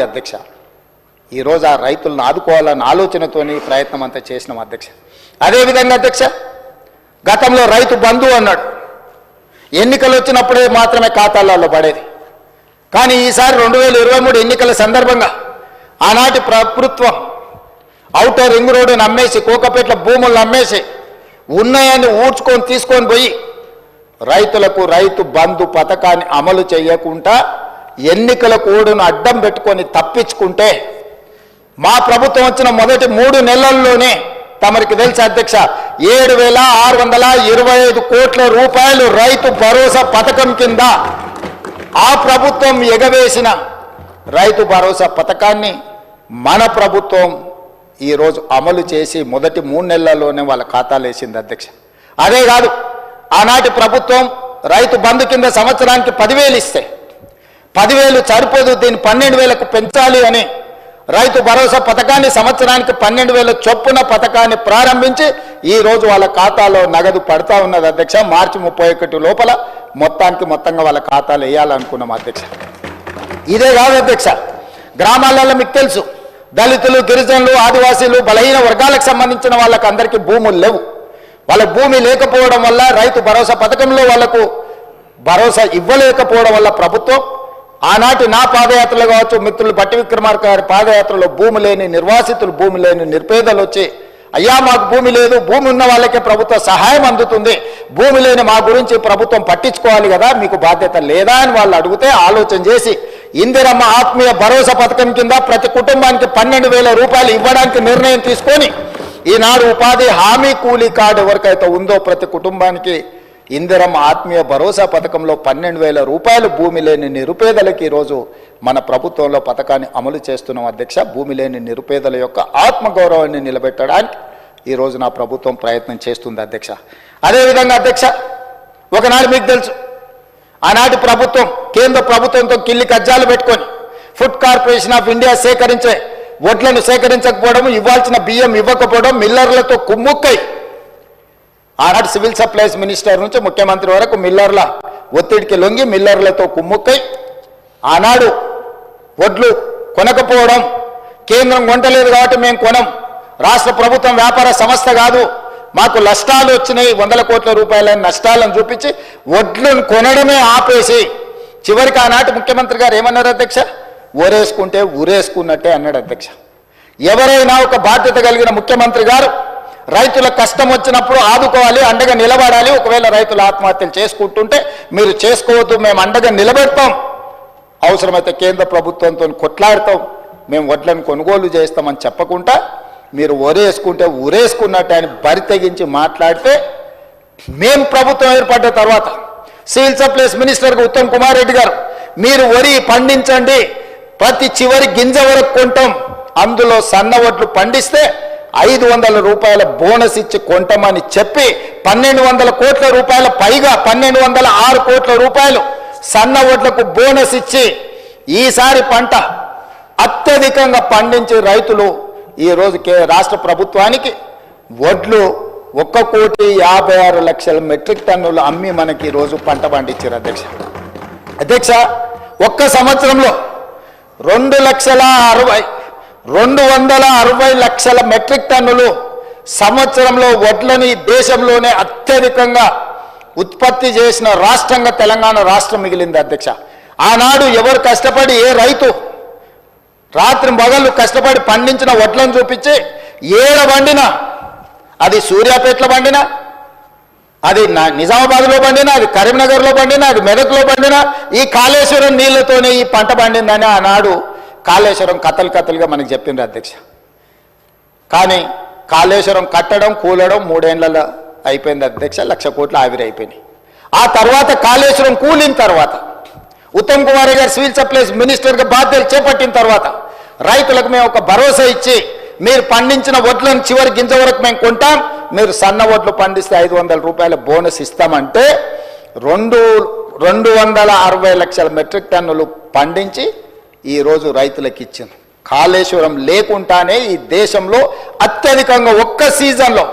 అధ్యక్ష ఈరోజు ఆ రైతులను ఆదుకోవాలన్న ఆలోచనతోని ప్రయత్నం అంతా చేసినాం అధ్యక్ష. అదేవిధంగా అధ్యక్ష గతంలో రైతు బంధు అన్నాడు, ఎన్నికలు వచ్చినప్పుడే మాత్రమే ఖాతాలలో పడేది. కానీ ఈసారి 2023 ఎన్నికల సందర్భంగా ఆనాటి ప్రభుత్వం ఔటర్ రింగ్ రోడ్డును అమ్మేసి కోకపేట్ల భూములను అమ్మేసి ఉన్నాయని ఊడ్చుకొని తీసుకొని పోయి రైతులకు రైతు బంధు పథకాన్ని అమలు చేయకుండా ఎన్నికల కోడ్ను అడ్డం పెట్టుకొని తప్పించుకుంటే మా ప్రభుత్వం వచ్చిన మొదటి 3 నెలల్లోనే తమరికి తెలుసు అధ్యక్ష 7,625 కోట్ల రూపాయలు రైతు భరోసా పథకం కింద ఆ ప్రభుత్వం ఎగవేసిన రైతు భరోసా పథకాన్ని మన ప్రభుత్వం ఈరోజు అమలు చేసి మొదటి 3 నెలల్లోనే వాళ్ళ ఖాతాలు వేసింది అధ్యక్ష. అదే కాదు, ఆనాటి ప్రభుత్వం రైతు బంధు కింద సంవత్సరానికి 10,000 ఇస్తే 10,000 సరిపోదు, దీన్ని 12,000కు పెంచాలి అని రైతు భరోసా పథకాన్ని సంవత్సరానికి 12,000 చొప్పున పథకాన్ని ప్రారంభించి ఈరోజు వాళ్ళ ఖాతాలో నగదు పడతా ఉన్నది అధ్యక్ష. మార్చి 31 లోపల మొత్తంగా వాళ్ళ ఖాతాలు వేయాలనుకున్నాం అధ్యక్ష. ఇదే కాదు అధ్యక్ష, గ్రామాలలో మీకు తెలుసు దళితులు, గిరిజనులు, ఆదివాసీలు, బలహీన వర్గాలకు సంబంధించిన వాళ్ళకి అందరికీ భూములు లేవు. వాళ్ళ భూమి లేకపోవడం వల్ల రైతు భరోసా పథకంలో వాళ్లకు భరోసా ఇవ్వలేకపోవడం వల్ల ప్రభుత్వం ఆనాటి నా పాదయాత్రలు కావచ్చు, మిత్రులు బట్టి విక్రమార్క గారి పాదయాత్రలో భూమి లేని నిర్వాసితులు, భూమి లేని నిరుపేదలు వచ్చి అయ్యా మాకు భూమి లేదు, భూమి ఉన్న వాళ్ళకే ప్రభుత్వ సహాయం అందుతుంది, భూమి లేని మా గురించి ప్రభుత్వం పట్టించుకోవాలి కదా, మీకు బాధ్యత లేదా అని వాళ్ళు అడిగితే ఆలోచన చేసి ఇందిరమ్మ ఆత్మీయ భరోసా పథకం కింద ప్రతి కుటుంబానికి 12,000 రూపాయలు ఇవ్వడానికి నిర్ణయం తీసుకొని ఈనాడు ఉపాధి హామీ కూలీ కార్డు ఎవరికైతే ఉందో ప్రతి కుటుంబానికి ఇందిరమ్మ ఆత్మీయ భరోసా పథకంలో 12,000 రూపాయలు భూమి లేని నిరుపేదలకి ఈరోజు మన ప్రభుత్వంలో పథకాన్ని అమలు చేస్తున్నాం అధ్యక్ష. భూమి లేని నిరుపేదల యొక్క ఆత్మగౌరవాన్ని నిలబెట్టడానికి ఈరోజు నా ప్రభుత్వం ప్రయత్నం చేస్తుంది అధ్యక్ష. అదేవిధంగా అధ్యక్ష ఒకనాడు మీకు తెలుసు ఆనాటి ప్రభుత్వం కేంద్ర ప్రభుత్వంతో కిల్లి కజ్జాలు పెట్టుకొని ఫుడ్ కార్పొరేషన్ ఆఫ్ ఇండియా సేకరించే వడ్లను సేకరించకపోవడం, ఇవ్వాల్సిన బియ్యం ఇవ్వకపోవడం, మిల్లర్లతో కుమ్ముక్కై ఆనాటి సివిల్ సప్లైస్ మినిస్టర్ నుంచి ముఖ్యమంత్రి వరకు మిల్లర్ల ఒత్తిడికి లొంగి మిల్లర్లతో కుమ్ముక్కై ఆనాడు వడ్లు కొనకపోవడం, కేంద్రం కొంటలేదు కాబట్టి మేము కొనం, రాష్ట్ర ప్రభుత్వం వ్యాపార సంస్థ కాదు, మాకు నష్టాలు వచ్చినాయి, 100 కోట్ల రూపాయల నష్టాలను చూపించి వడ్లను కొనడమే ఆపేసి చివరికి ఆనాటి ముఖ్యమంత్రి గారు ఏమన్నారు అధ్యక్ష, ఊరేసుకుంటే ఊరేసుకున్నట్టే అన్నాడు అధ్యక్ష. ఎవరైనా ఒక బాధ్యత కలిగిన ముఖ్యమంత్రి గారు రైతుల కష్టం వచ్చినప్పుడు ఆదుకోవాలి, అండగా నిలబడాలి. ఒకవేళ రైతులు ఆత్మహత్యలు చేసుకుంటుంటే మీరు చేసుకోవద్దు, మేము అండగా నిలబెడతాం, అవసరమైతే కేంద్ర ప్రభుత్వంతో కొట్లాడతాం, మేము వడ్లను కొనుగోలు చేస్తామని చెప్పకుండా మీరు ఊరేసుకుంటే ఊరేసుకున్నట్టు ఆయన బరి తెగించి మాట్లాడితే మేము ప్రభుత్వం ఏర్పడ్డ తర్వాత సివిల్ సప్లైస్ మినిస్టర్గా ఉత్తమ్ కుమార్ రెడ్డి గారు మీరు వరి పండించండి, ప్రతి చివరి గింజ వరకు కొంటాం, అందులో సన్న వడ్లు పండిస్తే 500 రూపాయల బోనస్ ఇచ్చి కొంటామని చెప్పి 1,200 కోట్ల రూపాయల పైగా 1,206 కోట్ల రూపాయలు సన్న వడ్లకు బోనస్ ఇచ్చి ఈసారి పంట అత్యధికంగా పండించి రైతులు ఈరోజు రాష్ట్ర ప్రభుత్వానికి వడ్లు 1,56,00,000 మెట్రిక్ టన్నులు అమ్మి మనకి ఈరోజు పంట పండించారు అధ్యక్ష. అధ్యక్ష ఒక్క సంవత్సరంలో 260 లక్షల మెట్రిక్ టన్నులు సంవత్సరంలో వడ్లని దేశంలోనే అత్యధికంగా ఉత్పత్తి చేసిన రాష్ట్రంగా తెలంగాణ రాష్ట్రం మిగిలింది అధ్యక్ష. ఆనాడు ఎవరు కష్టపడి ఏ రైతు రాత్రి పగళ్ళు కష్టపడి పండించిన వడ్లను చూపించి ఏడ పండినా, అది సూర్యాపేటలో పండినా, అది నిజామాబాద్లో పండినా, అది కరీంనగర్లో పండినా, అది మెదక్లో పండినా ఈ కాళేశ్వరం నీళ్లతోనే ఈ పంట పండిందని ఆనాడు కాళేశ్వరం కథలుగా మనకు చెప్పిండ్రు అధ్యక్ష. కానీ కాళేశ్వరం కట్టడం కూలడం 3 ఏళ్లలో అయిపోయింది అధ్యక్ష, 1,00,000 కోట్లు ఆవిరి అయిపోయినాయి. ఆ తర్వాత కాళేశ్వరం కూలిన తర్వాత ఉత్తమ్ కుమార్ గారు సివిల్ సప్లైస్ మినిస్టర్గా బాధ్యతలు చేపట్టిన తర్వాత రైతులకు మేము ఒక భరోసా ఇచ్చి మీరు పండించిన వడ్లను చివరి గింజ వరకు మేము కొంటాం, మీరు సన్న వడ్లు పండిస్తే 500 రూపాయల బోనస్ ఇస్తామంటే 260 లక్షల మెట్రిక్ టన్నులు పండించి ఈరోజు రైతులకు ఇచ్చింది. కాళేశ్వరం లేకుండానే ఈ దేశంలో అత్యధికంగా ఒక్క సీజన్లో